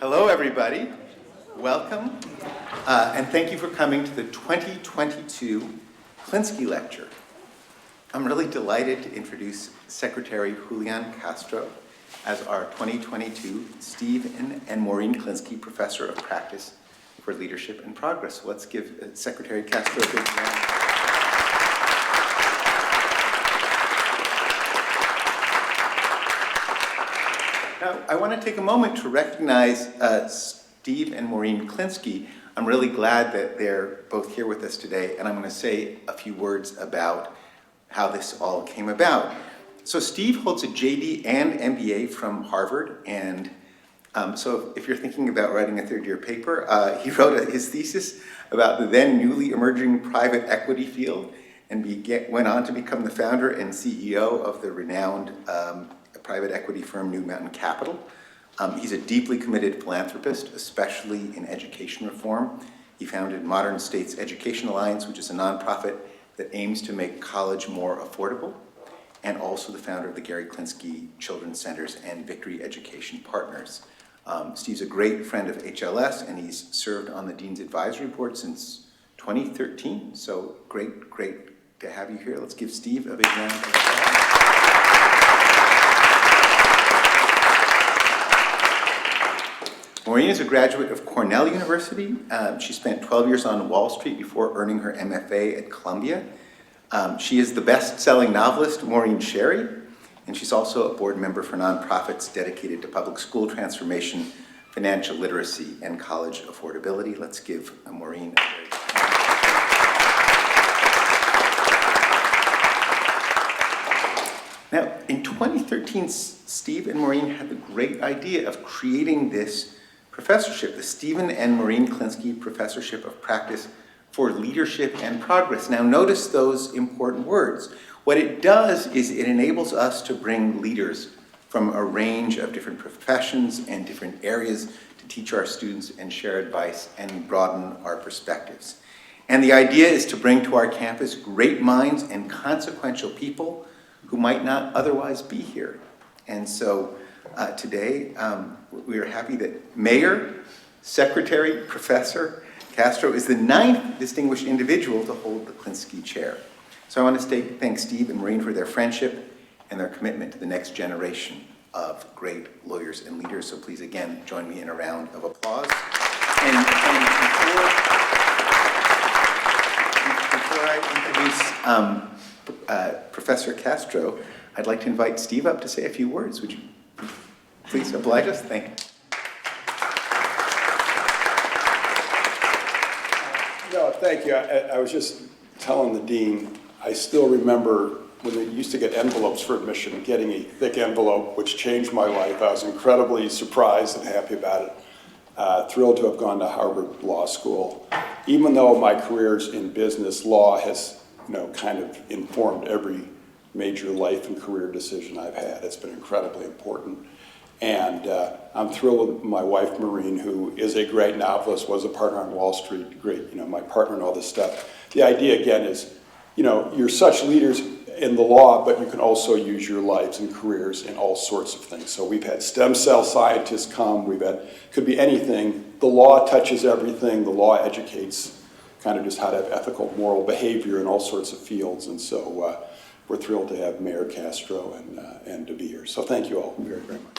Hello, everybody. Welcome, and thank you for coming to the 2022 Klinsky Lecture. I'm really delighted to introduce Secretary Julián Castro as our 2022 Stephen and Maureen Klinsky Professor of Practice for Leadership and Progress. Let's give Secretary Castro a big round. Now, I want to take a moment to recognize Steve and Maureen Klinsky. I'm really glad that they're both here with us today, and I'm going to say a few words about how this all came about. So Steve holds a JD and MBA from Harvard, and so if you're thinking about writing a third-year paper, he wrote his thesis about the then newly emerging private equity field, and went on to become the founder and CEO of the renowned private equity firm New Mountain Capital. He's a deeply committed philanthropist, especially in education reform. He founded Modern States Education Alliance, which is a nonprofit that aims to make college more affordable, and also the founder of the Gary Klinsky Children's Centers and Victory Education Partners. Steve's a great friend of HLS, and he's served on the Dean's Advisory Board since 2013. So great to have you here. Let's give Steve a big round of applause. Maureen is a graduate of Cornell University. She spent 12 years on Wall Street before earning her MFA at Columbia. She is the best-selling novelist Maureen Sherry, and she's also a board member for nonprofits dedicated to public school transformation, financial literacy, and college affordability. Let's give Maureen a very Now, in 2013, Steve and Maureen had the great idea of creating this professorship, the Stephen and Maureen Klinsky Professorship of Practice for Leadership and Progress. Now notice those important words. What it does is it enables us to bring leaders from a range of different professions and different areas to teach our students and share advice and broaden our perspectives. And the idea is to bring to our campus great minds and consequential people who might not otherwise be here. And so today, we are happy that Mayor, Secretary, Professor Castro is the 9th distinguished individual to hold the Klinsky Chair. So I want to thank Steve and Maureen for their friendship and their commitment to the next generation of great lawyers and leaders. So please, again, join me in a round of applause. And before I introduce Professor Castro, I'd like to invite Steve up to say a few words. Would you please oblige us? Thank you. No, thank you. I was just telling the dean, I still remember when they used to get envelopes for admission, getting a thick envelope, which changed my life. I was incredibly surprised and happy about it. Thrilled to have gone to Harvard Law School. Even though my careers in business, law has kind of informed every major life and career decision I've had. It's been incredibly important. And I'm thrilled with my wife, Maureen, who is a great novelist, was a partner on Wall Street, great, my partner in all this stuff. The idea, again, is, you're such leaders in the law, but you can also use your lives and careers in all sorts of things. So we've had stem cell scientists come, could be anything. The law touches everything. The law educates kind of just how to have ethical, moral behavior in all sorts of fields. And so we're thrilled to have Mayor Castro and to be here. So thank you all very, very much.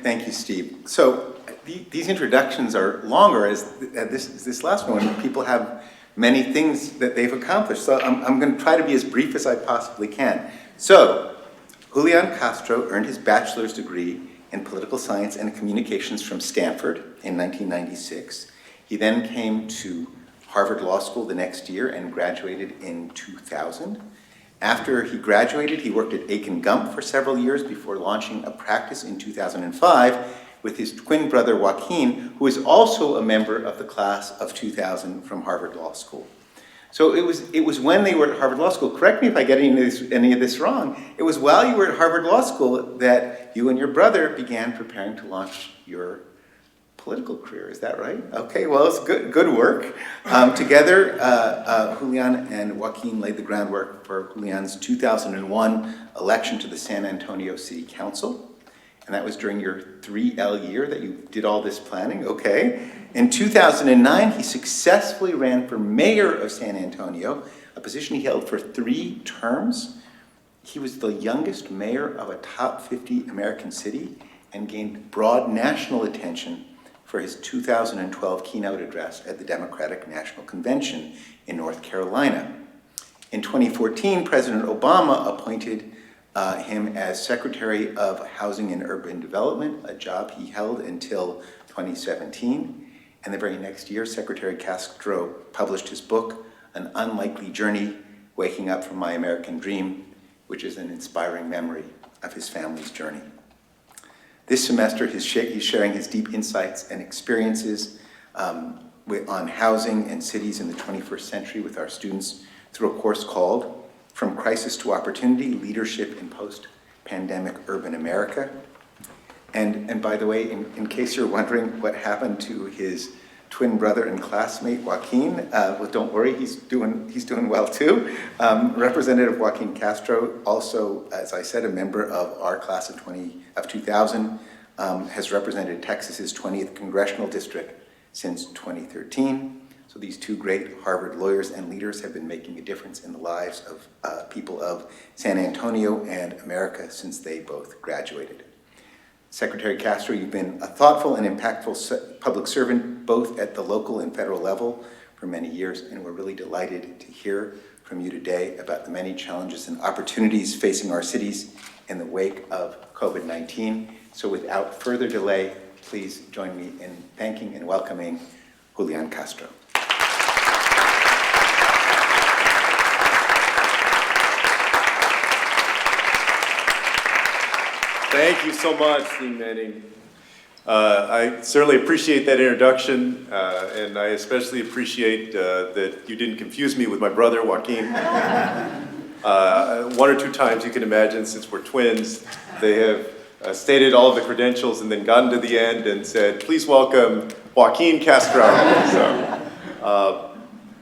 Thank you, Steve. So these introductions are longer as this last one. People have many things that they've accomplished. So I'm going to try to be as brief as I possibly can. So Julián Castro earned his bachelor's degree in political science and communications from Stanford in 1996. He then came to Harvard Law School the next year and graduated in 2000. After he graduated, he worked at Aiken Gump for several years before launching a practice in 2005 with his twin brother Joaquin, who is also a member of the class of 2000 from Harvard Law School. So it was when they were at Harvard Law School, correct me if I get any of this wrong, it was while you were at Harvard Law School that you and your brother began preparing to launch your political career, is that right? Okay, well, it's good work. Together, Julián and Joaquin laid the groundwork for Julián's 2001 election to the San Antonio City Council. And that was during your 3L year that you did all this planning, okay. In 2009, he successfully ran for mayor of San Antonio, a position he held for 3 terms. He was the youngest mayor of a top 50 American city and gained broad national attention for his 2012 keynote address at the Democratic National Convention in North Carolina. In 2014, President Obama appointed him as Secretary of Housing and Urban Development, a job he held until 2017. And the very next year, Secretary Castro published his book, An Unlikely Journey, Waking Up from My American Dream, which is an inspiring memory of his family's journey. This semester, he's sharing his deep insights and experiences on housing and cities in the 21st century with our students through a course called From Crisis to Opportunity, Leadership in Post-Pandemic Urban America. And by the way, in case you're wondering what happened to his twin brother and classmate, Joaquin, well, don't worry, he's doing well too. Representative Julián Castro, also, as I said, a member of our class of 2000, has represented Texas's 20th congressional district since 2013. So these 2 great Harvard lawyers and leaders have been making a difference in the lives of people of San Antonio and America since they both graduated. Secretary Castro, you've been a thoughtful and impactful public servant both at the local and federal level for many years, and we're really delighted to hear from you today about the many challenges and opportunities facing our cities in the wake of COVID-19. So without further delay, please join me in thanking and welcoming Julián Castro. Thank you so much, Dean Manning. I certainly appreciate that introduction, and I especially appreciate that you didn't confuse me with my brother, Joaquin. 1 or 2 times, you can imagine, since we're twins, they have stated all of the credentials and then gotten to the end and said, please welcome Julián Castro.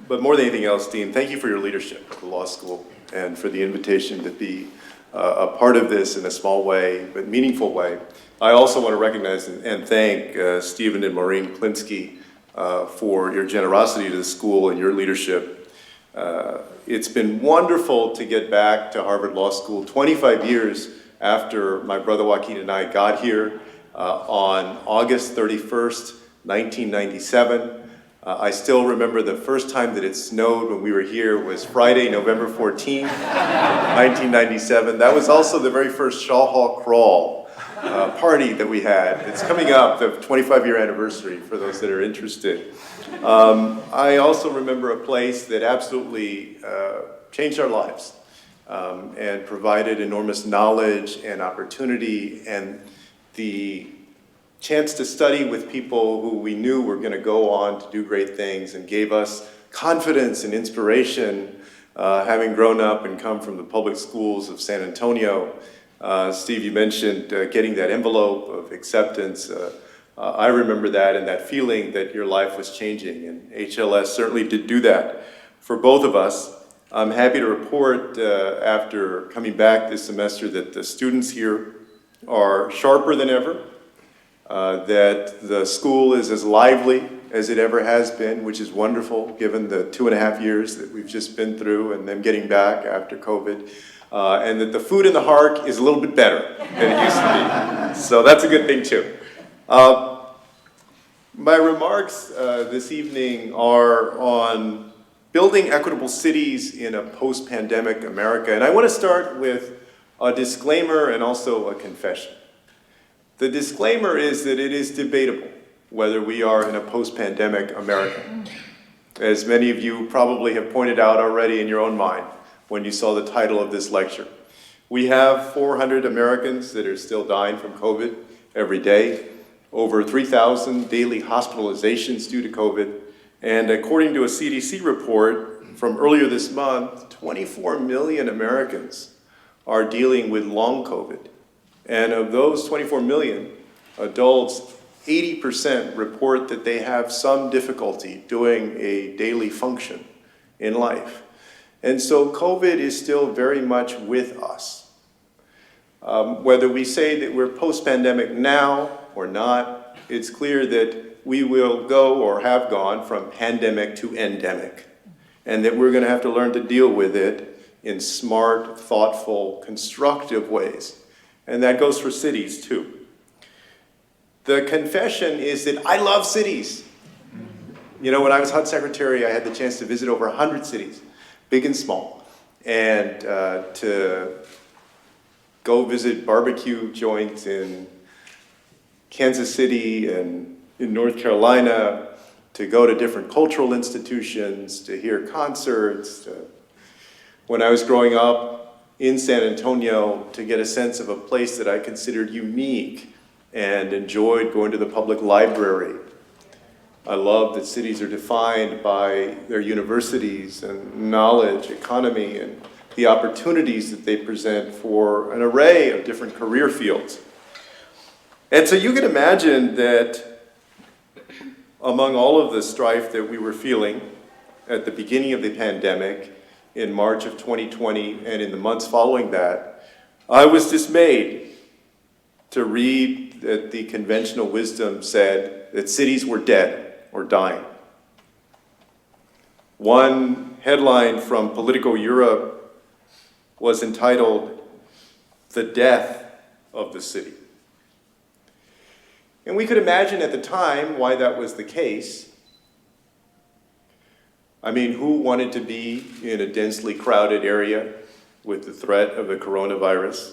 But more than anything else, Dean, thank you for your leadership at the law school and for the invitation to be a part of this in a small way, but meaningful way. I also want to recognize and thank Stephen and Maureen Klinsky for your generosity to the school and your leadership. It's been wonderful to get back to Harvard Law School 25 years after my brother Joaquin and I got here on August 31st, 1997. I still remember the first time that it snowed when we were here was Friday, November 14th, 1997. That was also the very first Shaw Hall Crawl party that we had. It's coming up, the 25-year anniversary, for those that are interested. I also remember a place that absolutely changed our lives and provided enormous knowledge and opportunity and the chance to study with people who we knew were going to go on to do great things and gave us confidence and inspiration, having grown up and come from the public schools of San Antonio. Steve, you mentioned getting that envelope of acceptance. I remember that and that feeling that your life was changing, and HLS certainly did do that for both of us. I'm happy to report after coming back this semester that the students here are sharper than ever. That the school is as lively as it ever has been, which is wonderful given the 2.5 years that we've just been through and them getting back after COVID. And that the food in the Hark is a little bit better than it used to be. So that's a good thing too. My remarks this evening are on building equitable cities in a post-pandemic America. And I want to start with a disclaimer and also a confession. The disclaimer is that it is debatable whether we are in a post-pandemic America. As many of you probably have pointed out already in your own mind when you saw the title of this lecture. We have 400 Americans that are still dying from COVID every day, over 3,000 daily hospitalizations due to COVID, and according to a CDC report from earlier this month, 24 million Americans are dealing with long COVID. And of those 24 million adults, 80% report that they have some difficulty doing a daily function in life. And so COVID is still very much with us. Whether we say that we're post-pandemic now or not, it's clear that we will go or have gone from pandemic to endemic, and that we're going to have to learn to deal with it in smart, thoughtful, constructive ways. And that goes for cities too. The confession is that I love cities. You know, when I was HUD secretary, I had the chance to visit over 100 cities, big and small, and to go visit barbecue joints in Kansas City and in North Carolina, to go to different cultural institutions, to hear concerts. When I was growing up in San Antonio, to get a sense of a place that I considered unique and enjoyed going to the public library. I love that cities are defined by their universities and knowledge, economy, and the opportunities that they present for an array of different career fields. And so you can imagine that among all of the strife that we were feeling at the beginning of the pandemic in March of 2020 and in the months following that, I was dismayed to read that the conventional wisdom said that cities were dead or dying. One headline from Politico Europe was entitled, "The Death of the City." And we could imagine at the time why that was the case. I mean, who wanted to be in a densely crowded area with the threat of the coronavirus?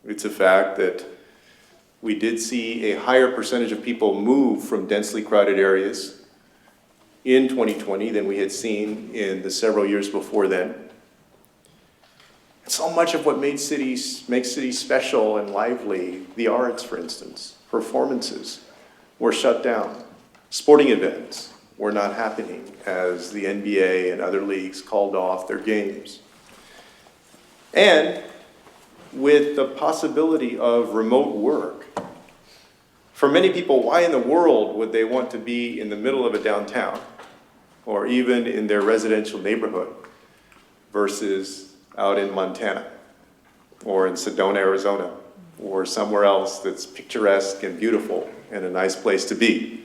It's a fact that we did see a higher percentage of people move from densely crowded areas in 2020 than we had seen in the several years before then. So much of what makes cities special and lively, the arts, for instance, performances, were shut down. Sporting events were not happening as the NBA and other leagues called off their games. And with the possibility of remote work, for many people, why in the world would they want to be in the middle of a downtown or even in their residential neighborhood versus out in Montana or in Sedona, Arizona, or somewhere else that's picturesque and beautiful and a nice place to be?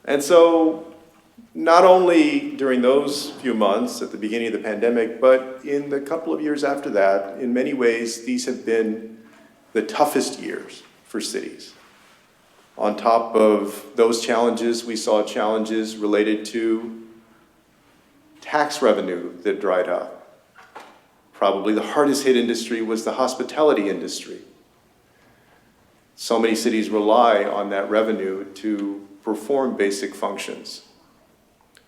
And so, not only during those few months at the beginning of the pandemic, but in the couple of years after that, in many ways, these have been the toughest years for cities. On top of those challenges, we saw challenges related to tax revenue that dried up. Probably the hardest hit industry was the hospitality industry. So many cities rely on that revenue to perform basic functions.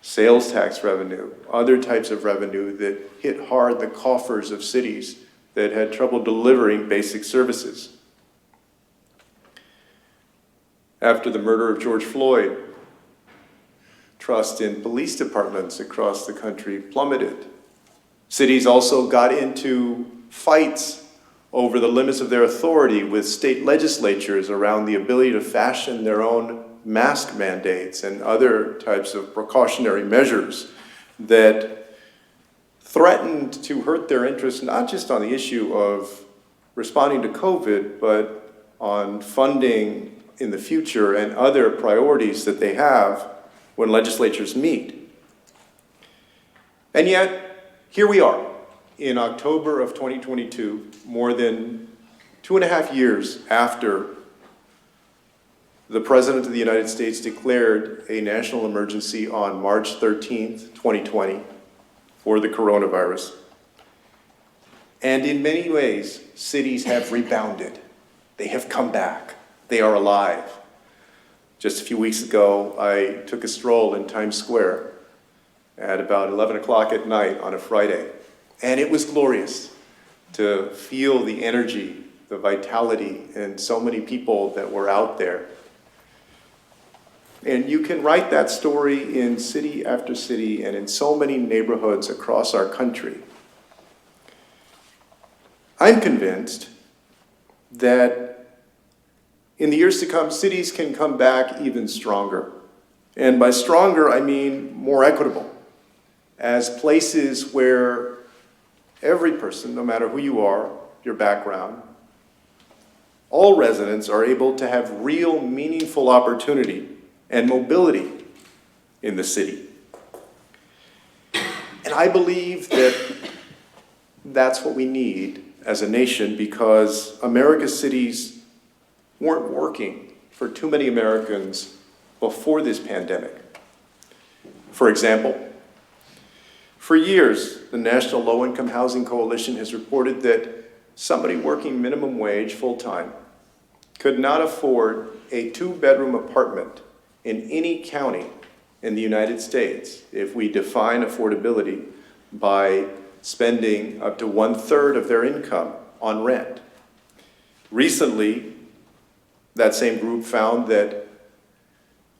Sales tax revenue, other types of revenue that hit hard the coffers of cities that had trouble delivering basic services. After the murder of George Floyd, trust in police departments across the country plummeted. Cities also got into fights over the limits of their authority with state legislatures around the ability to fashion their own mask mandates and other types of precautionary measures that threatened to hurt their interests, not just on the issue of responding to COVID, but on funding in the future and other priorities that they have when legislatures meet. And yet, here we are in October of 2022, more than 2.5 years after the President of the United States declared a national emergency on March 13th, 2020, for the coronavirus. And in many ways, cities have rebounded. They have come back. They are alive. Just a few weeks ago, I took a stroll in Times Square at about 11 o'clock at night on a Friday. And it was glorious to feel the energy, the vitality, and so many people that were out there. And you can write that story in city after city and in so many neighborhoods across our country. I'm convinced that In the years to come, cities can come back even stronger. And by stronger, I mean more equitable, as places where every person, no matter who you are, your background, all residents are able to have real, meaningful opportunity and mobility in the city. And I believe that that's what we need as a nation, because America's cities weren't working for too many Americans before this pandemic. For example, for years, the National Low-Income Housing Coalition has reported that somebody working minimum wage full-time could not afford a 2-bedroom apartment in any county in the United States if we define affordability by spending up to 1/3 of their income on rent. Recently, that same group found that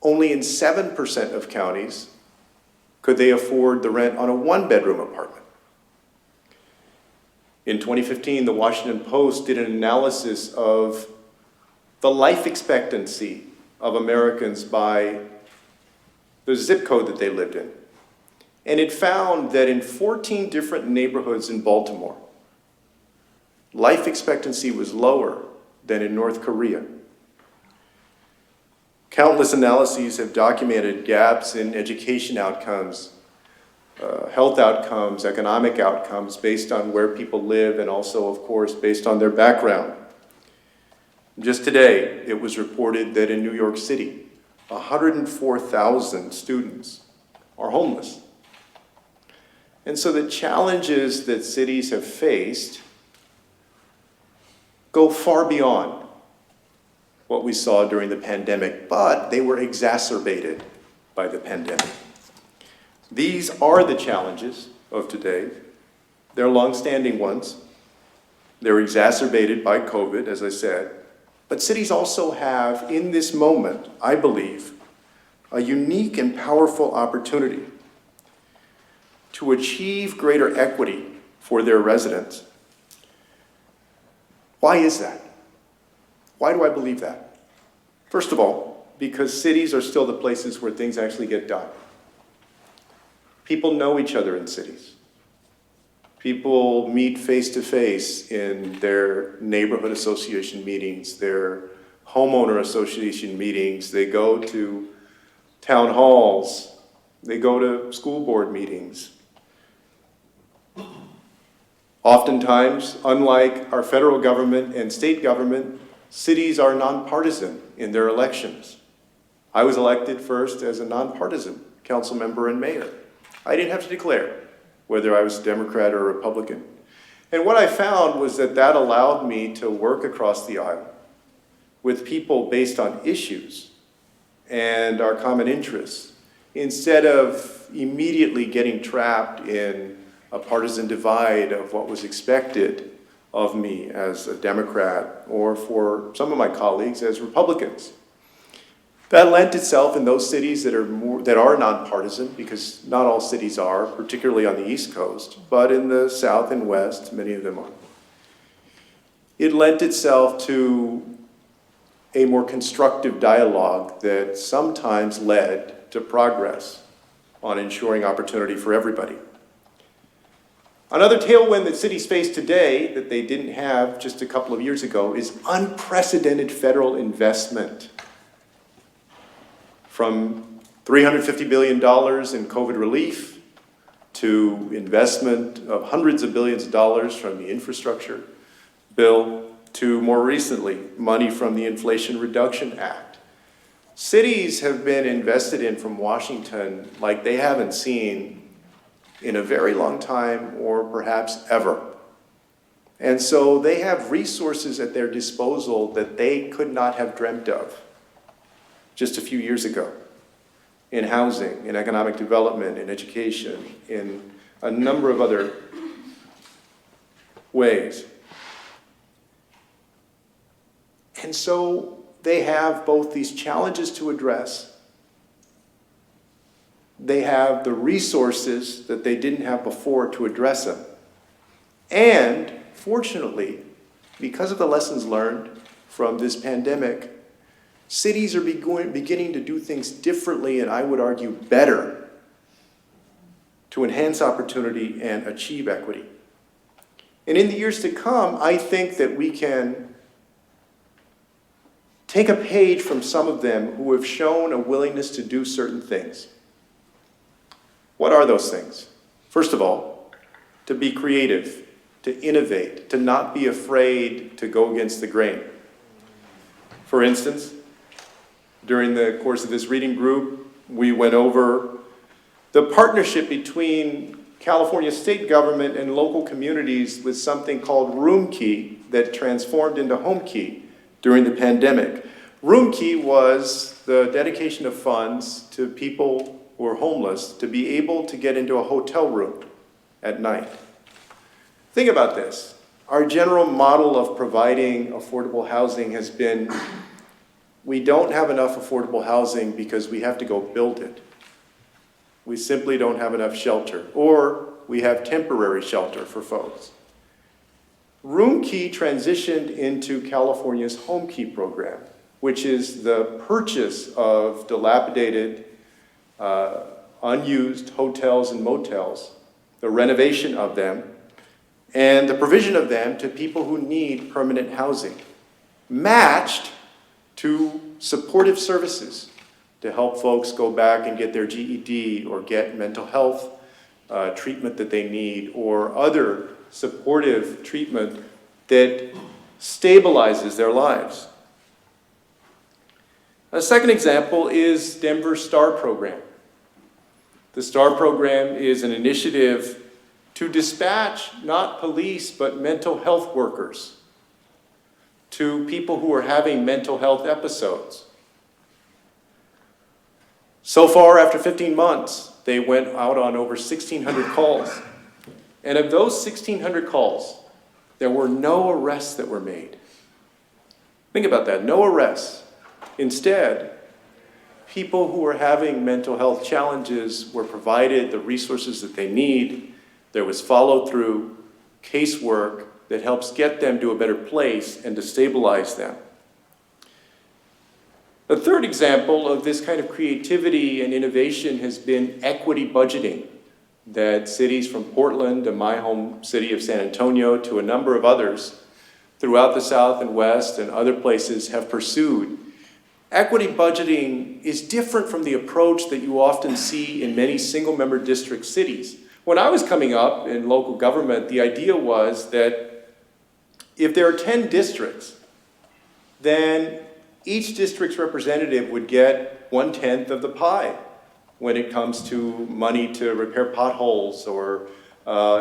only in 7% of counties could they afford the rent on a 1-bedroom apartment. In 2015, the Washington Post did an analysis of the life expectancy of Americans by the zip code that they lived in. And it found that in 14 different neighborhoods in Baltimore, life expectancy was lower than in North Korea. Countless analyses have documented gaps in education outcomes, health outcomes, economic outcomes based on where people live, and also, of course, based on their background. Just today, it was reported that in New York City, 104,000 students are homeless. And so the challenges that cities have faced go far beyond what we saw during the pandemic, but they were exacerbated by the pandemic. These are the challenges of today. They're long-standing ones. They're exacerbated by COVID, as I said. But cities also have, in this moment, I believe, a unique and powerful opportunity to achieve greater equity for their residents. Why is that? Why do I believe that? First of all, because cities are still the places where things actually get done. People know each other in cities. People meet face-to-face in their neighborhood association meetings, their homeowner association meetings. They go to town halls. They go to school board meetings. Oftentimes, unlike our federal government and state government, cities are nonpartisan in their elections. I was elected first as a nonpartisan council member and mayor. I didn't have to declare whether I was a Democrat or a Republican. And what I found was that that allowed me to work across the aisle with people based on issues and our common interests, instead of immediately getting trapped in a partisan divide of what was expected of me as a Democrat, or for some of my colleagues as Republicans. That lent itself in those cities that are nonpartisan, because not all cities are, particularly on the East Coast, but in the South and West, many of them are. It lent itself to a more constructive dialogue that sometimes led to progress on ensuring opportunity for everybody. Another tailwind that cities face today that they didn't have just a couple of years ago is unprecedented federal investment. From $350 billion in COVID relief to investment of hundreds of billions of dollars from the infrastructure bill to, more recently, money from the Inflation Reduction Act. Cities have been invested in from Washington like they haven't seen in a very long time, or perhaps ever. And so they have resources at their disposal that they could not have dreamt of just a few years ago, in housing, in economic development, in education, in a number of other ways. And so they have both these challenges to address. They have the resources that they didn't have before to address them. And fortunately, because of the lessons learned from this pandemic, Cities are beginning to do things differently, and I would argue better, to enhance opportunity and achieve equity. And in the years to come, I think that we can take a page from some of them who have shown a willingness to do certain things. What are those things? First of all, to be creative, to innovate, to not be afraid to go against the grain. For instance, during the course of this reading group, we went over the partnership between California state government and local communities with something called Room Key that transformed into Home Key during the pandemic. Room Key was the dedication of funds to people who are homeless to be able to get into a hotel room at night. Think about this. Our general model of providing affordable housing has been, we don't have enough affordable housing because we have to go build it. We simply don't have enough shelter, or we have temporary shelter for folks. Room Key transitioned into California's Home Key program, which is the purchase of dilapidated, unused hotels and motels, the renovation of them, and the provision of them to people who need permanent housing, matched to supportive services to help folks go back and get their GED or get mental health treatment that they need, or other supportive treatment that stabilizes their lives. A second example is Denver's STAR program. The STAR program is an initiative to dispatch not police but mental health workers to people who are having mental health episodes. So far, after 15 months, they went out on over 1,600 calls. And of those 1,600 calls, there were no arrests that were made. Think about that, no arrests. Instead, people who were having mental health challenges were provided the resources that they need. There was follow-through, casework that helps get them to a better place and to stabilize them. A third example of this kind of creativity and innovation has been equity budgeting that cities from Portland to my home city of San Antonio to a number of others throughout the South and West and other places have pursued. Equity budgeting is different from the approach that you often see in many single-member district cities. When I was coming up in local government, the idea was that if there are 10 districts, then each district's representative would get 1/10 of the pie when it comes to money to repair potholes or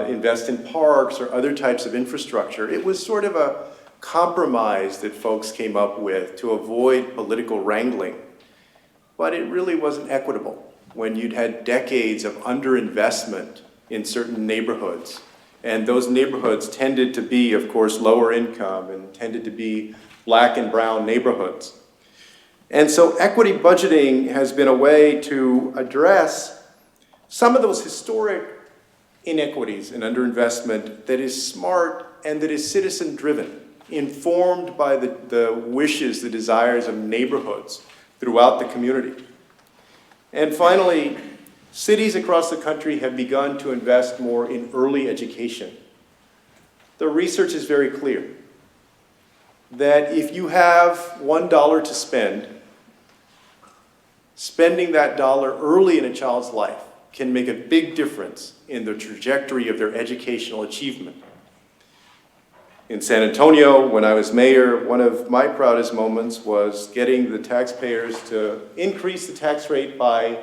invest in parks or other types of infrastructure. It was sort of a compromise that folks came up with to avoid political wrangling. But it really wasn't equitable when you'd had decades of underinvestment in certain neighborhoods. And those neighborhoods tended to be, of course, lower income and tended to be Black and brown neighborhoods. And so equity budgeting has been a way to address some of those historic inequities and underinvestment that is smart and that is citizen-driven, informed by the wishes, the desires of neighborhoods throughout the community. And finally, cities across the country have begun to invest more in early education. The research is very clear that if you have $1 to spend, spending that dollar early in a child's life can make a big difference in the trajectory of their educational achievement. In San Antonio, when I was mayor, one of my proudest moments was getting the taxpayers to increase the tax rate by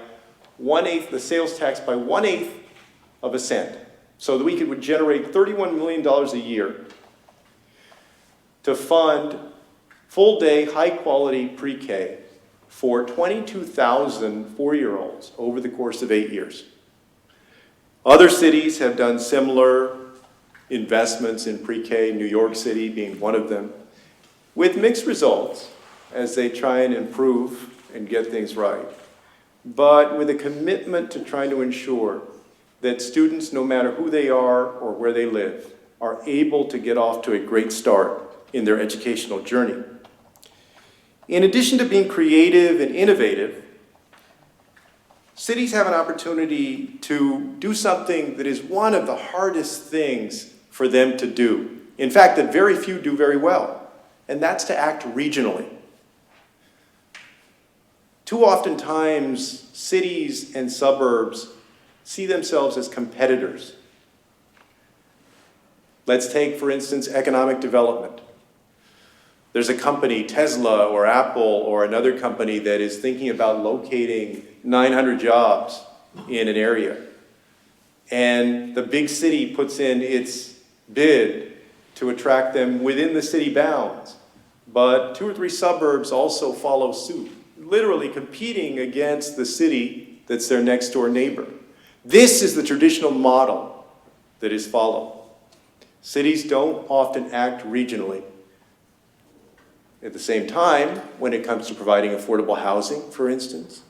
1/8, the sales tax by 1/8 of a cent, so that we would generate $31 million a year to fund full-day, high-quality pre-K for 22,000 four-year-olds over the course of 8 years. Other cities have done similar investments in pre-K, New York City being one of them, with mixed results as they try and improve and get things right, but with a commitment to trying to ensure that students, no matter who they are or where they live, are able to get off to a great start in their educational journey. In addition to being creative and innovative, cities have an opportunity to do something that is one of the hardest things for them to do. In fact, that very few do very well, and that's to act regionally. Too often times, cities and suburbs see themselves as competitors. Let's take, for instance, economic development. There's a company, Tesla or Apple or another company, that is thinking about locating 900 jobs in an area. And the big city puts in its bid to attract them within the city bounds. But 2 or 3 suburbs also follow suit, literally competing against the city that's their next door neighbor. This is the traditional model that is followed. Cities don't often act regionally. At the same time, when it comes to providing affordable housing, for instance,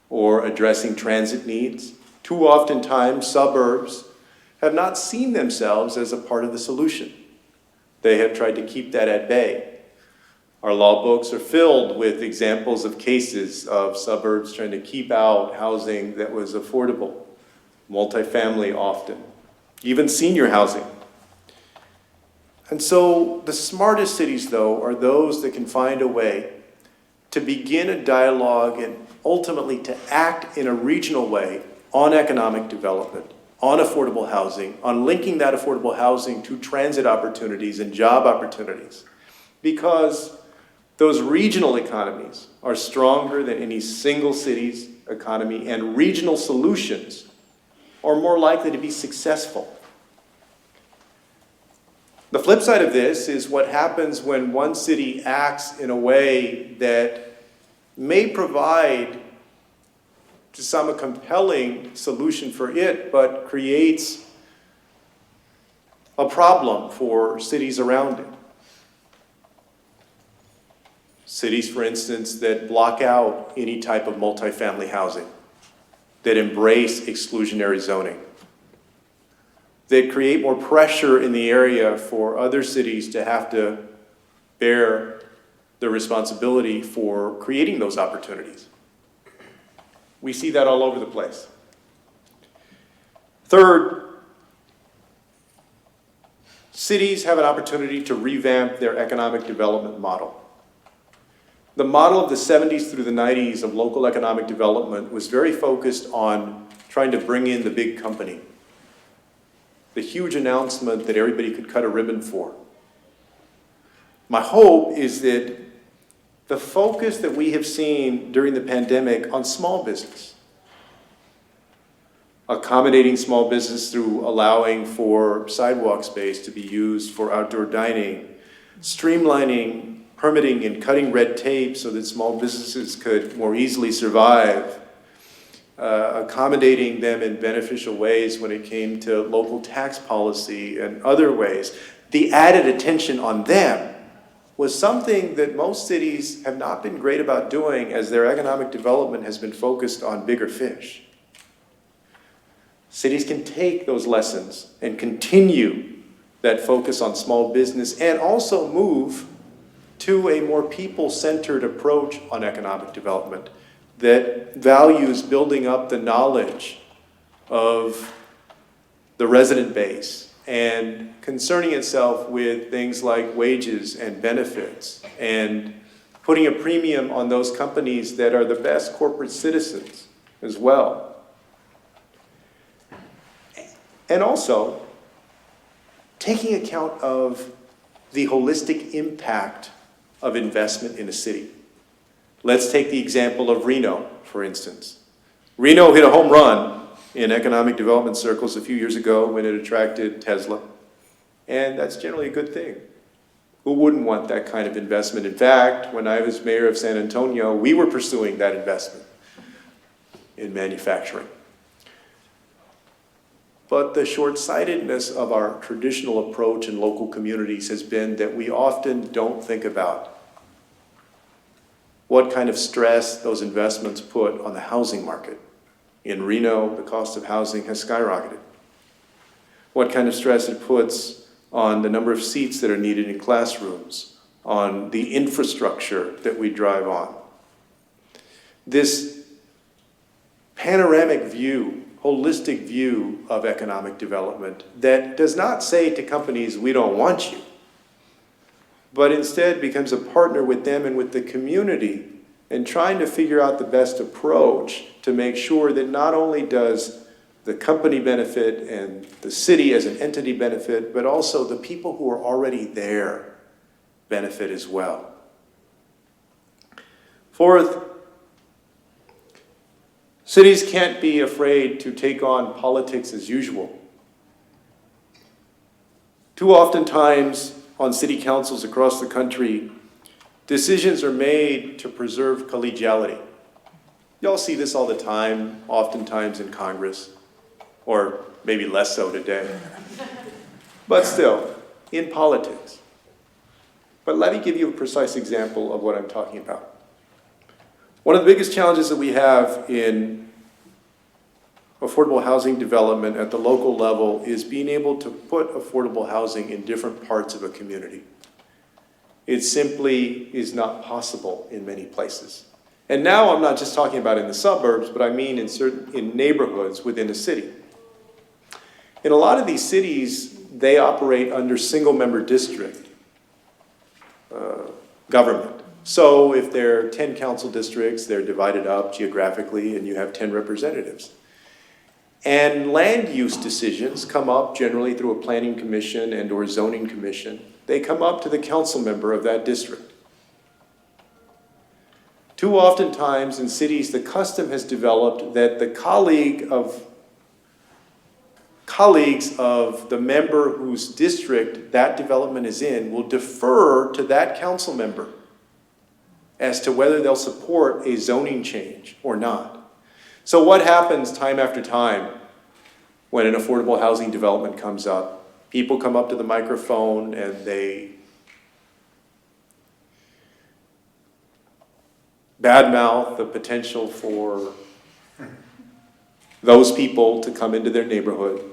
or addressing transit needs, too often times suburbs have not seen themselves as a part of the solution. They have tried to keep that at bay. Our law books are filled with examples of cases of suburbs trying to keep out housing that was affordable, multifamily often, even senior housing. And so the smartest cities, though, are those that can find a way to begin a dialogue and ultimately to act in a regional way on economic development, on affordable housing, on linking that affordable housing to transit opportunities and job opportunities. Because those regional economies are stronger than any single city's economy, and regional solutions are more likely to be successful. The flip side of this is what happens when one city acts in a way that may provide to some a compelling solution for it, but creates a problem for cities around it. Cities, for instance, that block out any type of multifamily housing, that embrace exclusionary zoning, that create more pressure in the area for other cities to have to bear the responsibility for creating those opportunities. We see that all over the place. Third, cities have an opportunity to revamp their economic development model. The model of the 70s through the 90s of local economic development was very focused on trying to bring in the big company, the huge announcement that everybody could cut a ribbon for. My hope is that the focus that we have seen during the pandemic on small business, accommodating small business through allowing for sidewalk space to be used for outdoor dining, streamlining permitting and cutting red tape so that small businesses could more easily survive, accommodating them in beneficial ways when it came to local tax policy and other ways. The added attention on them was something that most cities have not been great about doing, as their economic development has been focused on bigger fish. Cities can take those lessons and continue that focus on small business and also move to a more people-centered approach on economic development that values building up the knowledge of the resident base and concerning itself with things like wages and benefits and putting a premium on those companies that are the best corporate citizens as well. And also taking account of the holistic impact of investment in a city. Let's take the example of Reno, for instance. Reno hit a home run in economic development circles a few years ago when it attracted Tesla. And that's generally a good thing. Who wouldn't want that kind of investment? In fact, when I was mayor of San Antonio, we were pursuing that investment in manufacturing. But the short-sightedness of our traditional approach in local communities has been that we often don't think about what kind of stress those investments put on the housing market. In Reno, the cost of housing has skyrocketed. What kind of stress it puts on the number of seats that are needed in classrooms, on the infrastructure that we drive on. This panoramic view, holistic view of economic development that does not say to companies, we don't want you, but instead becomes a partner with them and with the community and trying to figure out the best approach to make sure that not only does the company benefit and the city as an entity benefit, but also the people who are already there benefit as well. Fourth, cities can't be afraid to take on politics as usual. Too often times on city councils across the country, decisions are made to preserve collegiality. Y'all see this all the time, oftentimes in Congress, or maybe less so today. But still, in politics. But let me give you a precise example of what I'm talking about. One of the biggest challenges that we have in affordable housing development at the local level is being able to put affordable housing in different parts of a community. It simply is not possible in many places. And now I'm not just talking about in the suburbs, but I mean in neighborhoods within a city. In a lot of these cities, they operate under single-member district government. So if there are 10 council districts, they're divided up geographically and you have 10 representatives. And land use decisions come up generally through a planning commission and or zoning commission. They come up to the council member of that district. Too often times in cities, the custom has developed that the colleagues of the member whose district that development is in will defer to that council member as to whether they'll support a zoning change or not. So what happens time after time when an affordable housing development comes up? People come up to the microphone and they badmouth the potential for those people to come into their neighborhood.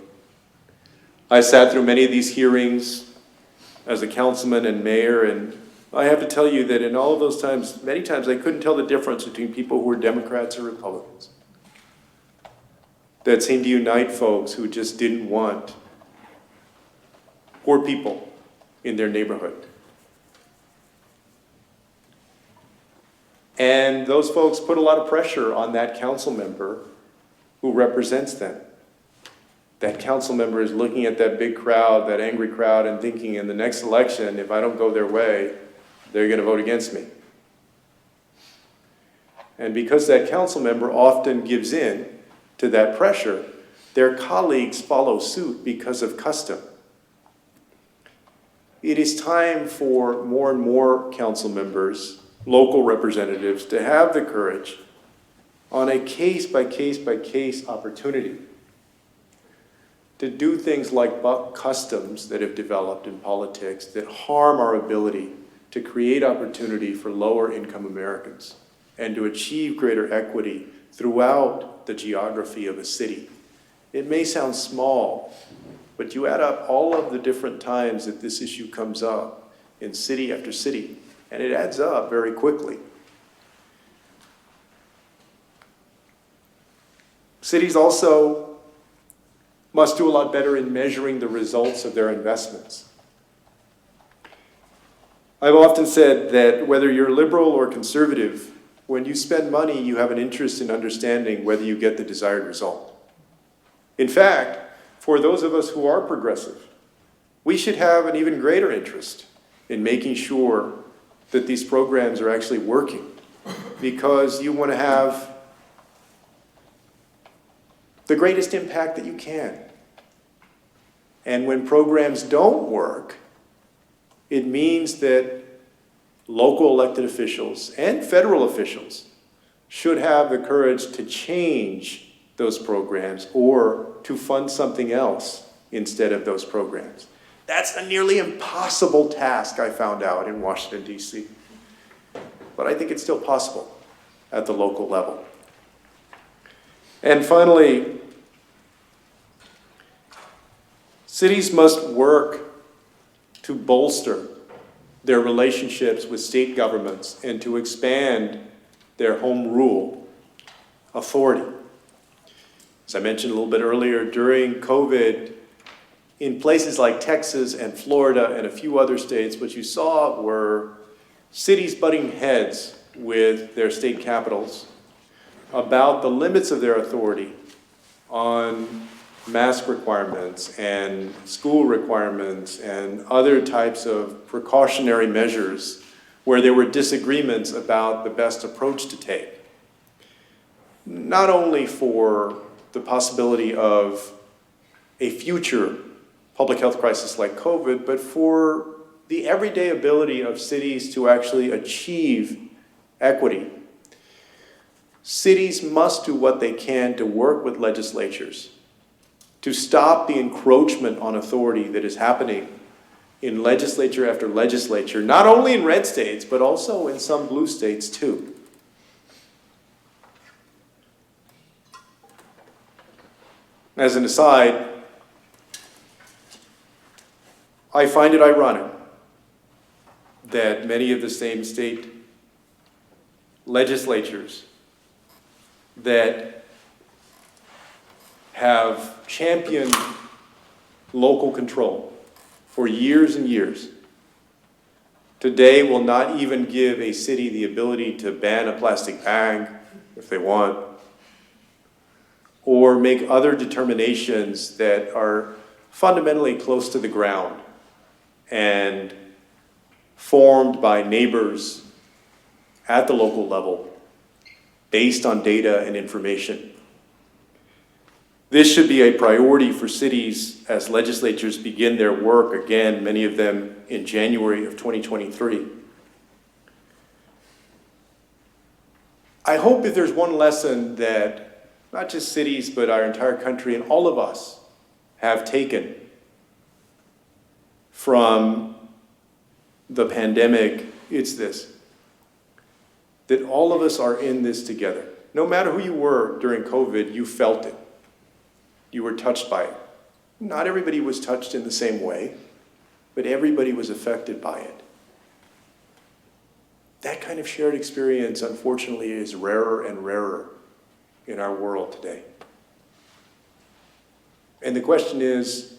I sat through many of these hearings as a councilman and mayor, and I have to tell you that in all of those times, many times I couldn't tell the difference between people who were Democrats or Republicans. That seemed to unite folks who just didn't want poor people in their neighborhood. And those folks put a lot of pressure on that council member who represents them. That council member is looking at that big crowd, that angry crowd, and thinking in the next election, if I don't go their way, they're going to vote against me. And because that council member often gives in to that pressure, their colleagues follow suit because of custom. It is time for more and more council members, local representatives, to have the courage on a case-by-case-by-case opportunity to do things like buck customs that have developed in politics that harm our ability to create opportunity for lower income Americans and to achieve greater equity throughout the geography of a city. It may sound small, but you add up all of the different times that this issue comes up in city after city, and it adds up very quickly. Cities also must do a lot better in measuring the results of their investments. I've often said that whether you're liberal or conservative, when you spend money, you have an interest in understanding whether you get the desired result. In fact, for those of us who are progressive, we should have an even greater interest in making sure that these programs are actually working, because you want to have the greatest impact that you can. And when programs don't work, it means that local elected officials and federal officials should have the courage to change those programs or to fund something else instead of those programs. That's a nearly impossible task, I found out in Washington, D.C. But I think it's still possible at the local level. And finally, cities must work to bolster their relationships with state governments and to expand their home rule authority. As I mentioned a little bit earlier, during COVID, in places like Texas and Florida and a few other states, what you saw were cities butting heads with their state capitals about the limits of their authority on mask requirements and school requirements and other types of precautionary measures where there were disagreements about the best approach to take. Not only for the possibility of a future public health crisis like COVID, but for the everyday ability of cities to actually achieve equity. Cities must do what they can to work with legislatures to stop the encroachment on authority that is happening in legislature after legislature, not only in red states, but also in some blue states too. As an aside, I find it ironic that many of the same state legislatures that have championed local control for years and years today will not even give a city the ability to ban a plastic bag if they want, or make other determinations that are fundamentally close to the ground and formed by neighbors at the local level based on data and information. This should be a priority for cities as legislatures begin their work again, many of them in January of 2023. I hope if there's one lesson that not just cities, but our entire country and all of us have taken from the pandemic, it's this: that all of us are in this together. No matter who you were during COVID, you felt it. You were touched by it. Not everybody was touched in the same way, but everybody was affected by it. That kind of shared experience, unfortunately, is rarer and rarer in our world today. And the question is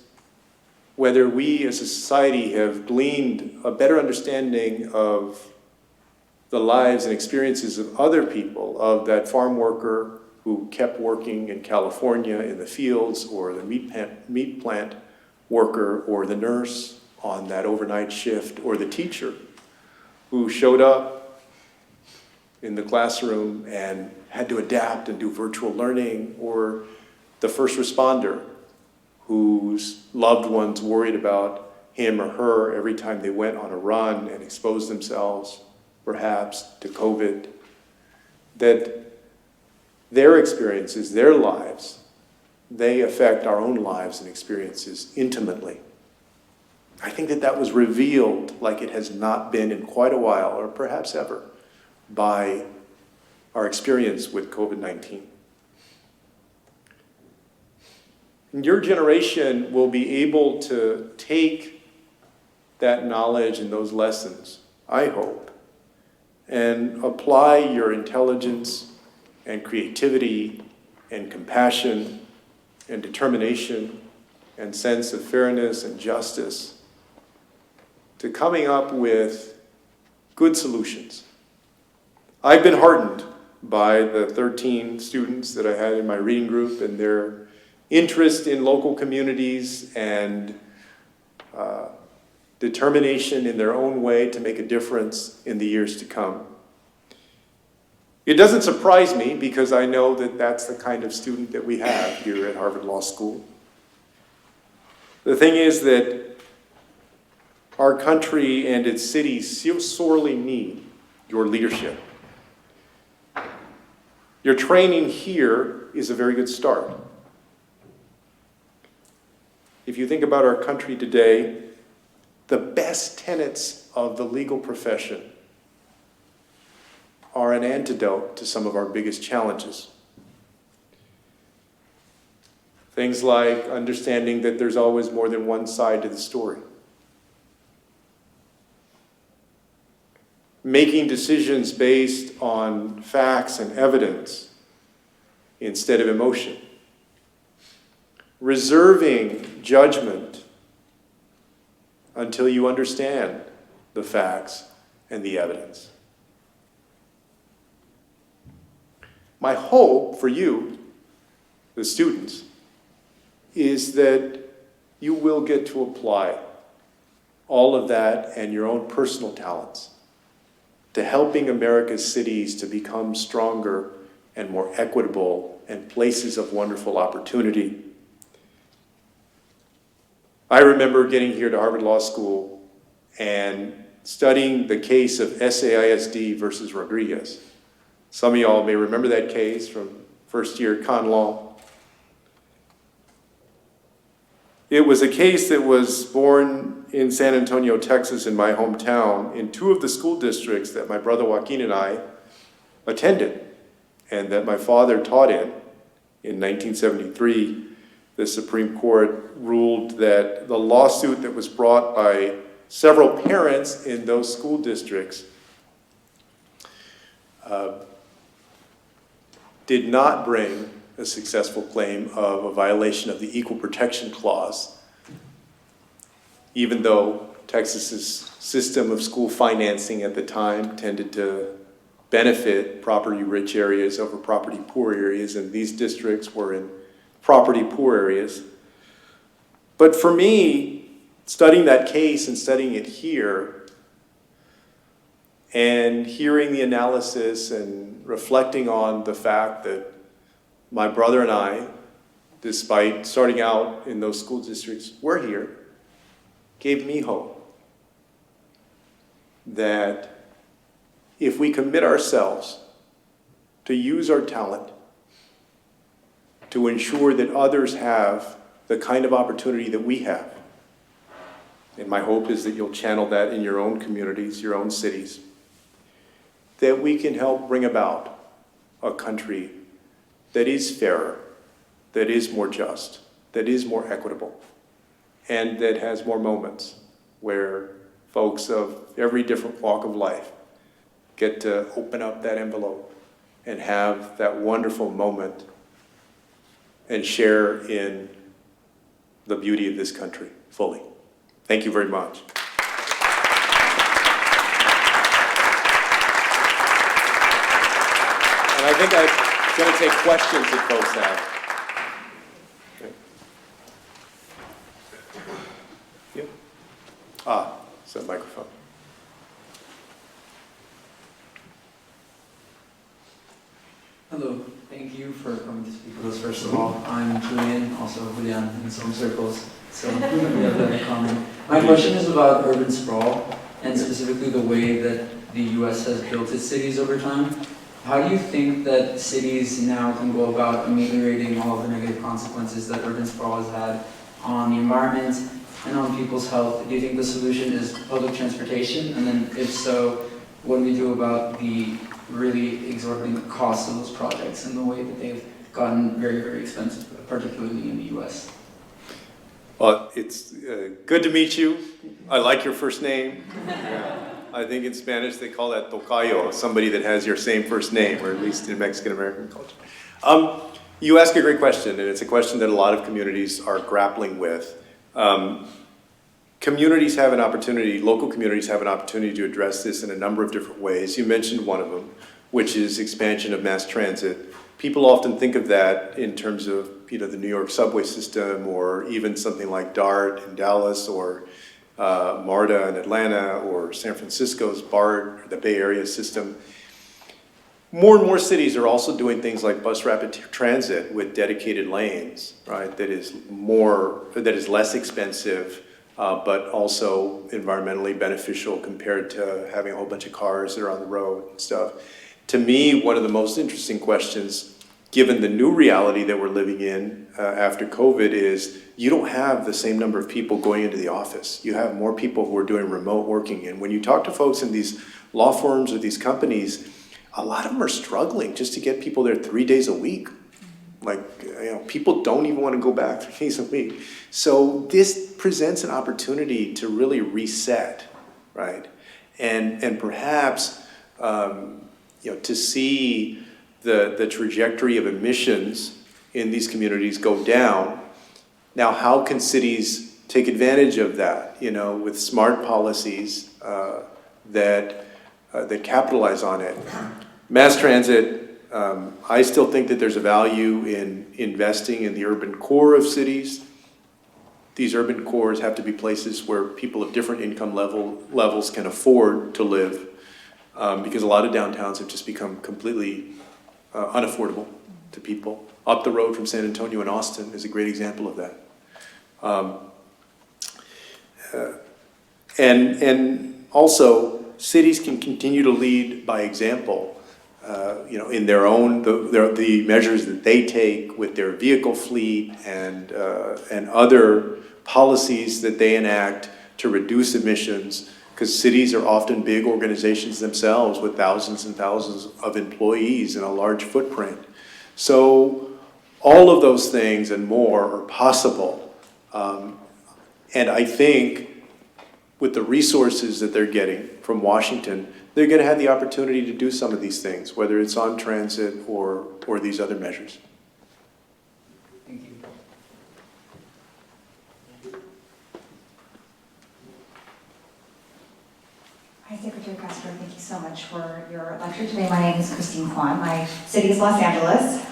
whether we as a society have gleaned a better understanding of the lives and experiences of other people, of that farm worker who kept working in California in the fields, or the meat plant worker, or the nurse on that overnight shift, or the teacher who showed up in the classroom and had to adapt and do virtual learning, or the first responder whose loved ones worried about him or her every time they went on a run and exposed themselves, perhaps, to COVID. That their experiences, their lives, they affect our own lives and experiences intimately. I think that that was revealed like it has not been in quite a while, or perhaps ever, by our experience with COVID-19. Your generation will be able to take that knowledge and those lessons, I hope, and apply your intelligence and creativity and compassion and determination and sense of fairness and justice to coming up with good solutions. I've been heartened by the 13 students that I had in my reading group and their interest in local communities and determination in their own way to make a difference in the years to come. It doesn't surprise me because I know that that's the kind of student that we have here at Harvard Law School. The thing is that our country and its cities sorely need your leadership. Your training here is a very good start. If you think about our country today, the best tenets of the legal profession are an antidote to some of our biggest challenges. Things like understanding that there's always more than one side to the story. making decisions based on facts and evidence instead of emotion, reserving judgment until you understand the facts and the evidence. My hope for you, the students, is that you will get to apply all of that and your own personal talents to helping America's cities to become stronger and more equitable and places of wonderful opportunity. I remember getting here to Harvard Law School and studying the case of SAISD versus Rodriguez. Some of y'all may remember that case from first year con law. It was a case that was born in San Antonio, Texas, in my hometown, in two of the school districts that my brother Joaquin and I attended and that my father taught in. In 1973, the Supreme Court ruled that the lawsuit that was brought by several parents in those school districts did not bring a successful claim of a violation of the Equal Protection Clause, even though Texas's system of school financing at the time tended to benefit property-rich areas over property-poor areas, and these districts were in property-poor areas. But for me, studying that case and studying it here, and hearing the analysis and reflecting on the fact that my brother and I, despite starting out in those school districts, were here, gave me hope that if we commit ourselves to use our talent to ensure that others have the kind of opportunity that we have, and my hope is that you'll channel that in your own communities, your own cities, that we can help bring about a country that is fairer, that is more just, that is more equitable, and that has more moments where folks of every different walk of life get to open up that envelope and have that wonderful moment and share in the beauty of this country fully. Thank you very much. And I think I'm going to take questions that folks have. Okay. Yeah. It's a microphone. Hello, thank you for coming to speak with us. First of all, I'm Julián, also Julián in some circles, so we have that in common. My question is about urban sprawl, and specifically the way that the U.S. has built its cities over time. How do you think that cities now can go about ameliorating all of the negative consequences that urban sprawl has had on the environment and on people's health? Do you think the solution is public transportation? And then if so, what do we do about the really exorbitant costs of those projects and the way that they've gotten very, very expensive, particularly in the U.S.? Well, it's good to meet you. I like your first name. I think in Spanish they call that tocayo, somebody that has your same first name, or at least in Mexican-American culture. You ask a great question, and it's a question that a lot of communities are grappling with. Communities have an opportunity, local communities have an opportunity to address this in a number of different ways. You mentioned one of them, which is expansion of mass transit. People often think of that in terms of, the New York subway system, or even something like DART in Dallas, or MARTA in Atlanta, or San Francisco's BART, the Bay Area system. More and more cities are also doing things like bus rapid transit with dedicated lanes, right? That is less expensive, but also environmentally beneficial compared to having a whole bunch of cars that are on the road and stuff. To me, one of the most interesting questions, given the new reality that we're living in after COVID, is you don't have the same number of people going into the office. You have more people who are doing remote working. And when you talk to folks in these law firms or these companies, a lot of them are struggling just to get people there 3 days a week. People don't even want to go back 3 days a week. So this presents an opportunity to really reset, right? and perhaps to see the trajectory of emissions in these communities go down. Now, how can cities take advantage of that, with smart policies that capitalize on it? Mass transit, I still think that there's a value in investing in the urban core of cities. These urban cores have to be places where people of different income levels can afford to live, because a lot of downtowns have just become completely unaffordable to people. Up the road from San Antonio and Austin is a great example of that. And also, cities can continue to lead by example, in their own, the measures that they take with their vehicle fleet and other policies that they enact to reduce emissions, because cities are often big organizations themselves with thousands and thousands of employees and a large footprint. So all of those things and more are possible. And I think with the resources that they're getting from Washington, they're going to have the opportunity to do some of these things, whether it's on transit or these other measures. Thank you. Hi, Secretary Castro. Thank you so much for your lecture today. My name is Christine Kwan. My city is Los Angeles,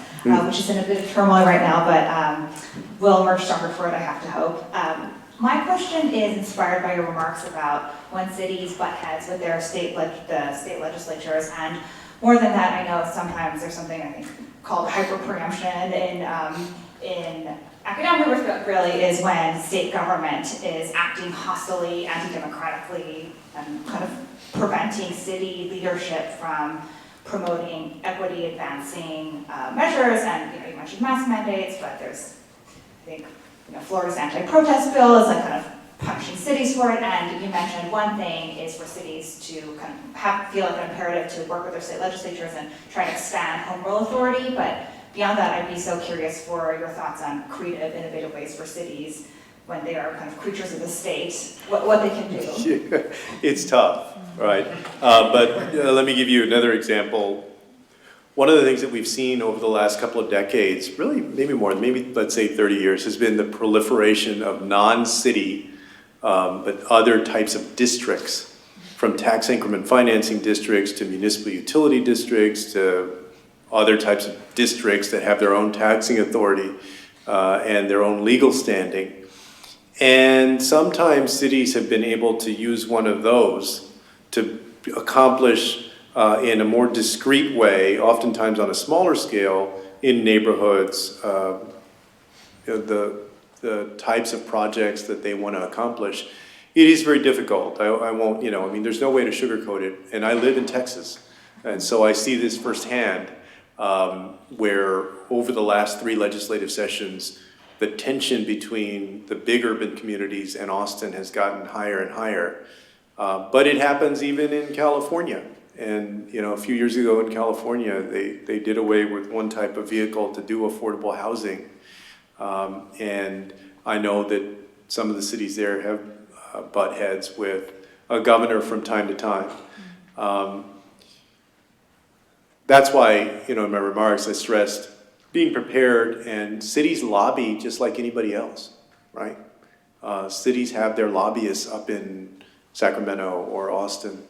which is in a bit of turmoil right now, but will emerge stronger for it, I have to hope. My question is inspired by your remarks about when cities butt heads with their state legislatures, and more than that, I know sometimes there's something I think called hyper-preemption in academic work, really, is when state government is acting hostily, anti-democratically, and kind of preventing city leadership from promoting equity advancing measures. And you mentioned mask mandates, but there's, I think, Florida's anti-protest bill is like kind of punishing cities for it. And you mentioned one thing is for cities to kind of feel like an imperative to work with their state legislatures and try to expand home rule authority. But beyond that, I'd be so curious for your thoughts on creative, innovative ways for cities when they are kind of creatures of the state, what they can do. Yeah, it's tough, right? But let me give you another example. One of the things that we've seen over the last couple of decades, really maybe more, maybe let's say 30 years, has been the proliferation of non-city, but other types of districts, from tax increment financing districts to municipal utility districts to other types of districts that have their own taxing authority and their own legal standing. And sometimes cities have been able to use one of those to accomplish in a more discreet way, oftentimes on a smaller scale, in neighborhoods, the types of projects that they want to accomplish. It is very difficult. I won't, there's no way to sugarcoat it. And I live in Texas, and so I see this firsthand, where over the last 3 legislative sessions, the tension between the big urban communities and Austin has gotten higher and higher. But it happens even in California. And a few years ago in California, they did away with one type of vehicle to do affordable housing. And I know that some of the cities there have butt heads with a governor from time to time. That's why, in my remarks, I stressed being prepared, and cities lobby just like anybody else, right? Cities have their lobbyists up in Sacramento or Austin,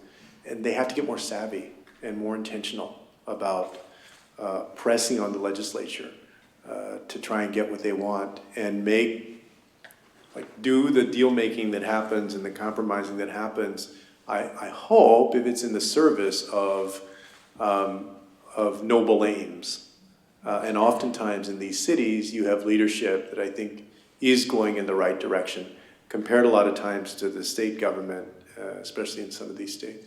and they have to get more savvy and more intentional about pressing on the legislature to try and get what they want and do the deal making that happens and the compromising that happens. I hope if it's in the service of noble aims. And oftentimes in these cities, you have leadership that I think is going in the right direction, compared a lot of times to the state government, especially in some of these states.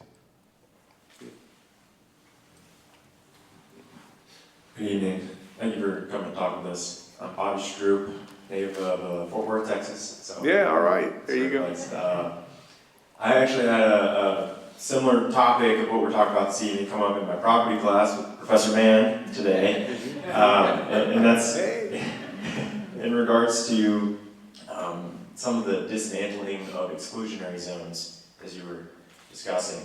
Good evening. Thank you for coming to talk with us. I'm Bobby Stroop, native of Fort Worth, Texas. So Yeah, all right. There you go. I actually had a similar topic of what we're talking about this evening come up in my property class with Professor Mann today. And that's in regards to some of the dismantling of exclusionary zones, as you were discussing.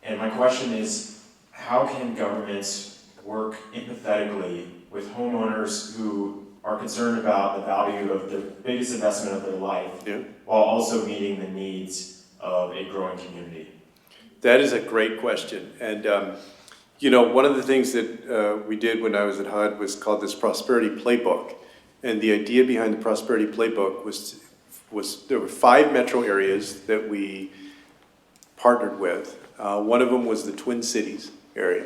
And my question is, how can governments work empathetically with homeowners who are concerned about the value of the biggest investment of their life, while also meeting the needs of a growing community? That is a great question. And, you know, one of the things that we did when I was at HUD was called this Prosperity Playbook. And the idea behind the Prosperity Playbook was there were 5 metro areas that we partnered with. One of them was the Twin Cities area.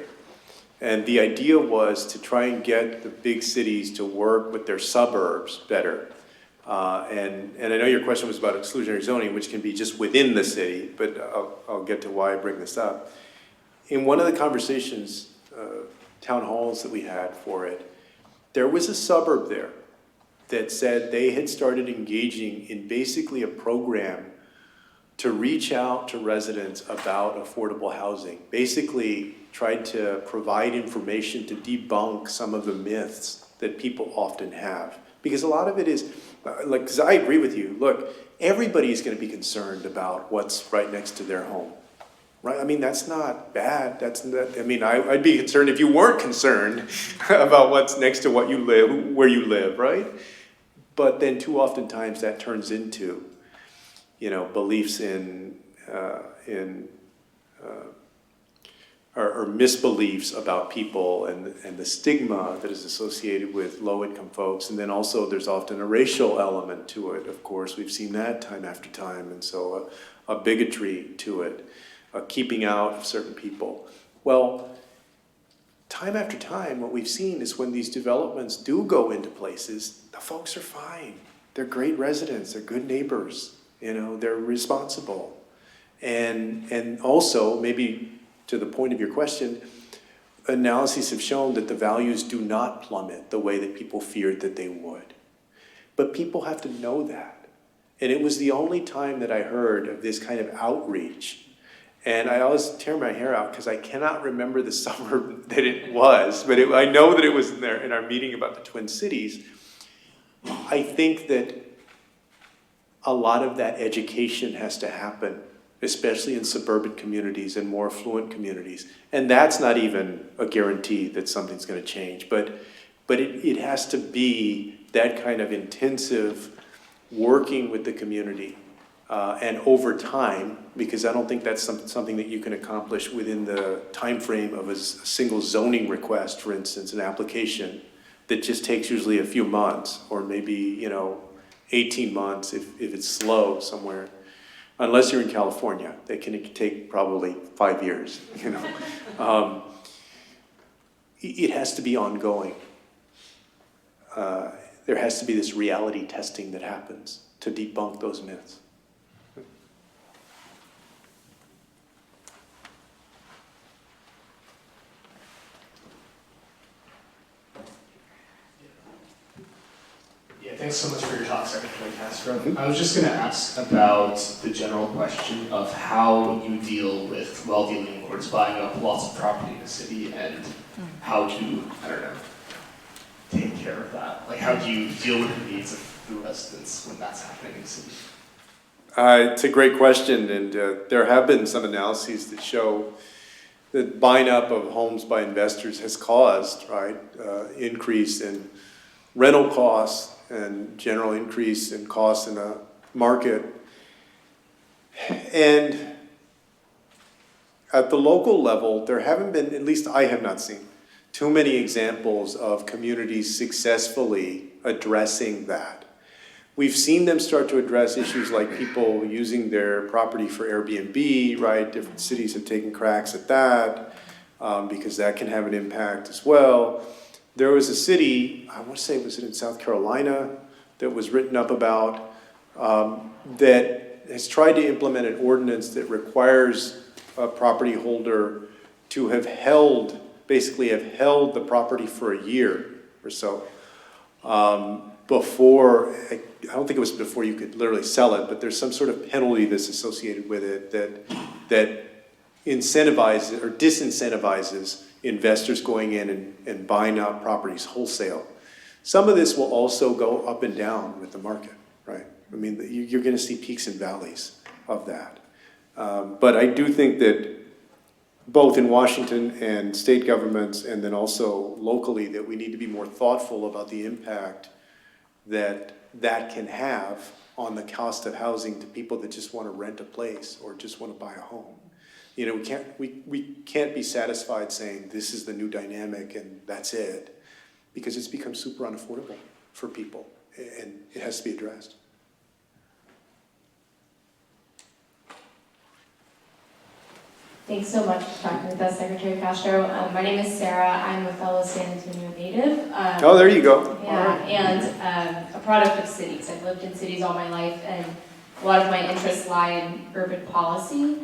And the idea was to try and get the big cities to work with their suburbs better. And I know your question was about exclusionary zoning, which can be just within the city, but I'll get to why I bring this up. In one of the conversations, town halls that we had for it, there was a suburb there that said they had started engaging in basically a program to reach out to residents about affordable housing. Basically tried to provide information to debunk some of the myths that people often have. Because a lot of it is, like, because I agree with you, look, everybody's gonna be concerned about what's right next to their home, right? I mean, that's not bad, I'd be concerned if you weren't concerned about what's next to what you live, where you live, right? But then too often times that turns into, you know, beliefs or misbeliefs about people and the stigma that is associated with low-income folks. And then also there's often a racial element to it, of course. We've seen that time after time. And so a bigotry to it, a keeping out of certain people. Well, time after time, what we've seen is when these developments do go into places, the folks are fine. They're great residents, they're good neighbors, you know, they're responsible. And also, maybe to the point of your question, analyses have shown that the values do not plummet the way that people feared that they would. But people have to know that. And it was the only time that I heard of this kind of outreach. And I always tear my hair out because I cannot remember the suburb that it was, but I know that it was in there in our meeting about the Twin Cities. I think that a lot of that education has to happen, especially in suburban communities and more affluent communities. And that's not even a guarantee that something's going to change, but it has to be that kind of intensive working with the community and over time, because I don't think that's something that you can accomplish within the time frame of a single zoning request, for instance, an application that just takes usually a few months or maybe, 18 months if it's slow somewhere. Unless you're in California, that can take probably 5 years, It has to be ongoing. There has to be this reality testing that happens to debunk those myths. Yeah, thanks so much for your talk, Secretary Castro. I was just going to ask about the general question of how you deal with wealthy landlords buying up lots of property in the city and how to, take care of that. Like, how do you deal with the needs of the residents when that's happening in the city? It's a great question, and there have been some analyses that show that buying up of homes by investors has caused, increase in rental costs and general increase in costs in the market. And at the local level, there haven't been, at least I have not seen, too many examples of communities successfully addressing that. We've seen them start to address issues like people using their property for Airbnb, right? Different cities have taken cracks at that because that can have an impact as well. There was a city, I want to say, was it in South Carolina, that was written up about that has tried to implement an ordinance that requires a property holder to have held the property for a year or so before, I don't think it was before you could literally sell it, but there's some sort of penalty that's associated with it that incentivizes or disincentivizes investors going in and buying out properties wholesale. Some of this will also go up and down with the market, right? I mean, you're going to see peaks and valleys of that. But I do think that both in Washington and state governments, and then also locally, that we need to be more thoughtful about the impact that that can have on the cost of housing to people that just want to rent a place or just want to buy a home. You know, we can't be satisfied saying this is the new dynamic and that's it, because it's become super unaffordable for people, and it has to be addressed. Thanks so much for talking with us, Secretary Castro. My name is Sarah. I'm a fellow San Antonio native. Oh, there you go. Yeah, and a product of cities. I've lived in cities all my life, and a lot of my interests lie in urban policy.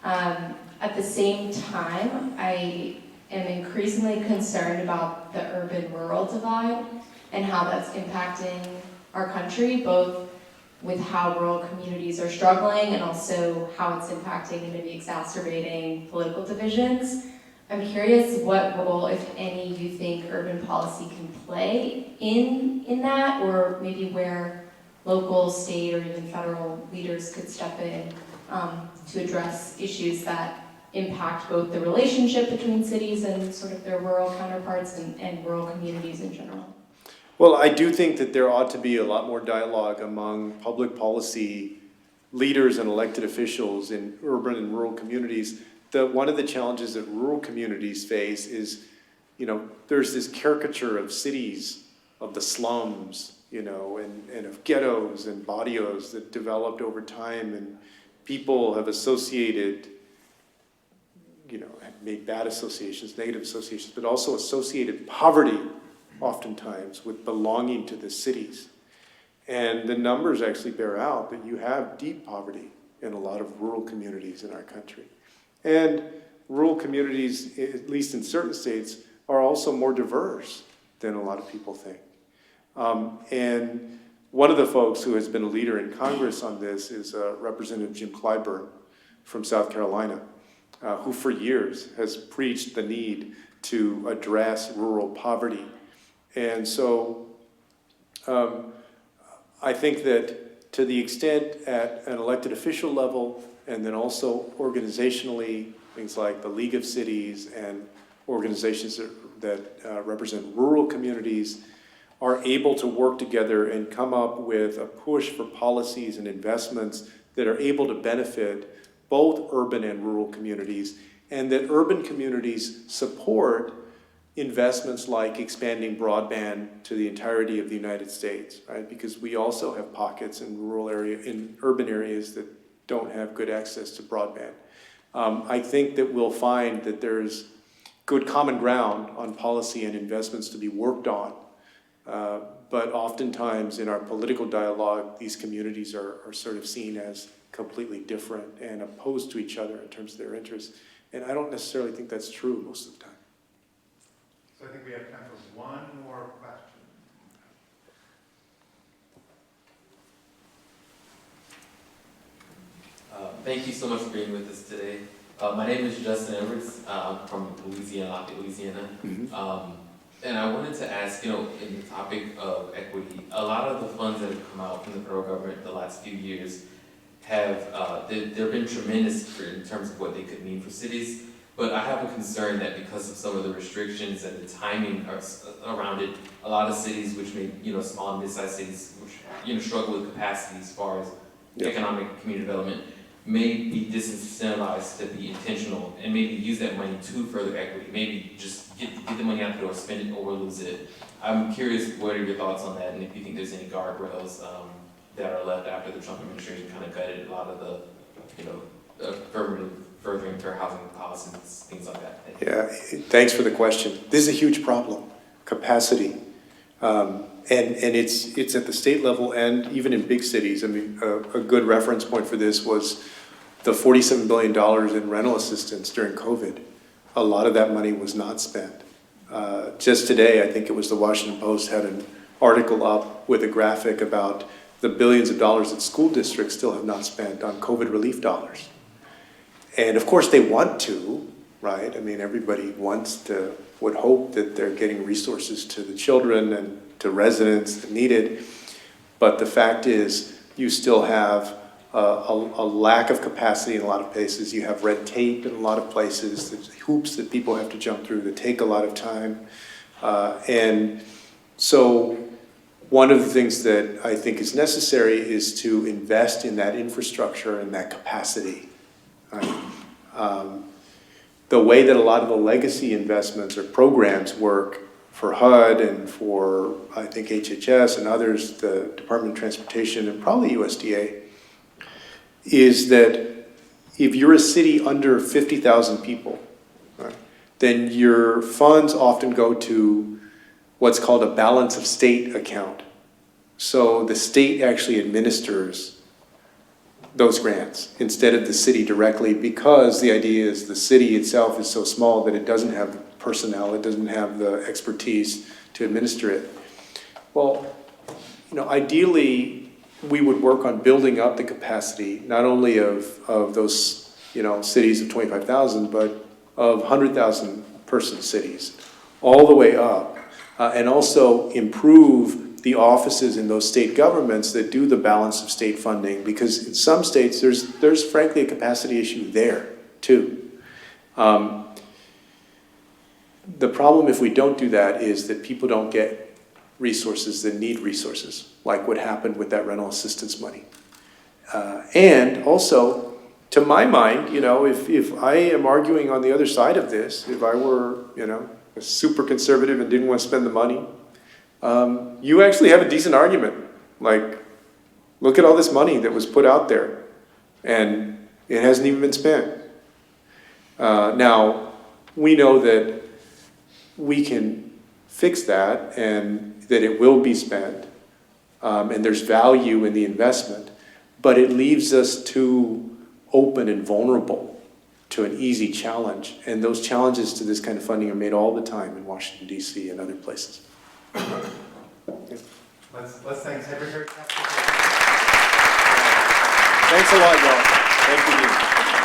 At the same time, I am increasingly concerned about the urban-rural divide and how that's impacting our country, both with how rural communities are struggling and also how it's impacting and maybe exacerbating political divisions. I'm curious what role, if any, you think urban policy can play in that, or maybe where local, state, or even federal leaders could step in to address issues that impact both the relationship between cities and sort of their rural counterparts and rural communities in general. Well, I do think that there ought to be a lot more dialogue among public policy leaders and elected officials in urban and rural communities. One of the challenges that rural communities face is, you know, there's this caricature of cities, of the slums, you know, and of ghettos and barrios that developed over time, and people have associated, you know, have made bad associations, negative associations, but also associated poverty oftentimes with belonging to the cities. And the numbers actually bear out that you have deep poverty in a lot of rural communities in our country. And rural communities, at least in certain states, are also more diverse than a lot of people think. And one of the folks who has been a leader in Congress on this is Representative Jim Clyburn from South Carolina, who for years has preached the need to address rural poverty. And so I think that to the extent at an elected official level, and then also organizationally, things like the League of Cities and organizations that represent rural communities are able to work together and come up with a push for policies and investments that are able to benefit both urban and rural communities, and that urban communities support investments like expanding broadband to the entirety of the United States, right? Because we also have pockets in urban areas that don't have good access to broadband. I think that we'll find that there's good common ground on policy and investments to be worked on. But oftentimes in our political dialogue, these communities are sort of seen as completely different and opposed to each other in terms of their interests. And I don't necessarily think that's true most of the time. So I think we have time for one more question. Thank you so much for being with us today. My name is Justin Edwards. I'm from Louisiana. And I wanted to ask, you know, in the topic of equity, a lot of the funds that have come out from the federal government the last few years have, there have been tremendous in terms of what they could mean for cities. But I have a concern that because of some of the restrictions and the timing around it, a lot of cities, which may, you know, small and mid-sized cities, which, you know, struggle with capacity as far as economic community development, may be disincentivized to be intentional and maybe use that money to further equity. Maybe just get the money out the door, spend it or lose it. I'm curious, what are your thoughts on that, and if you think there's any guardrails that are left after the Trump administration kind of gutted a lot of the, you know, affirmative furthering fair housing policies, things like that. Yeah, thanks for the question. This is a huge problem, capacity. And it's at the state level and even in big cities. I mean, a good reference point for this was the $47 billion in rental assistance during COVID. A lot of that money was not spent. Just today, I think it was the Washington Post had an article up with a graphic about the billions of dollars that school districts still have not spent on COVID relief dollars. And of course they want to, right? I mean, everybody would hope that they're getting resources to the children and to residents that need it. But the fact is, you still have a lack of capacity in a lot of places. You have red tape in a lot of places, there's hoops that people have to jump through that take a lot of time. And so one of the things that I think is necessary is to invest in that infrastructure and that capacity. Right? The way that a lot of the legacy investments or programs work for HUD and for, I think, HHS and others, the Department of Transportation and probably USDA, is that if you're a city under 50,000 people, right, then your funds often go to what's called a balance of state account. So the state actually administers those grants instead of the city directly, because the idea is the city itself is so small that it doesn't have the personnel, it doesn't have the expertise to administer it. Well, ideally, we would work on building up the capacity, not only of those, cities of 25,000, but of 100,000 person cities, all the way up, and also improve the offices in those state governments that do the balance of state funding, because in some states, there's frankly a capacity issue there, too. The problem if we don't do that is that people don't get resources that need resources, like what happened with that rental assistance money. And also, to my mind, if I am arguing on the other side of this, if I were, a super conservative and didn't want to spend the money, you actually have a decent argument. Like, look at all this money that was put out there, and it hasn't even been spent. Now, we know that we can fix that and that it will be spent, and there's value in the investment, but it leaves us too open and vulnerable to an easy challenge. And those challenges to this kind of funding are made all the time in Washington, D.C. and other places. Let's thank Secretary Castro. Thanks a lot, y'all. Thank you.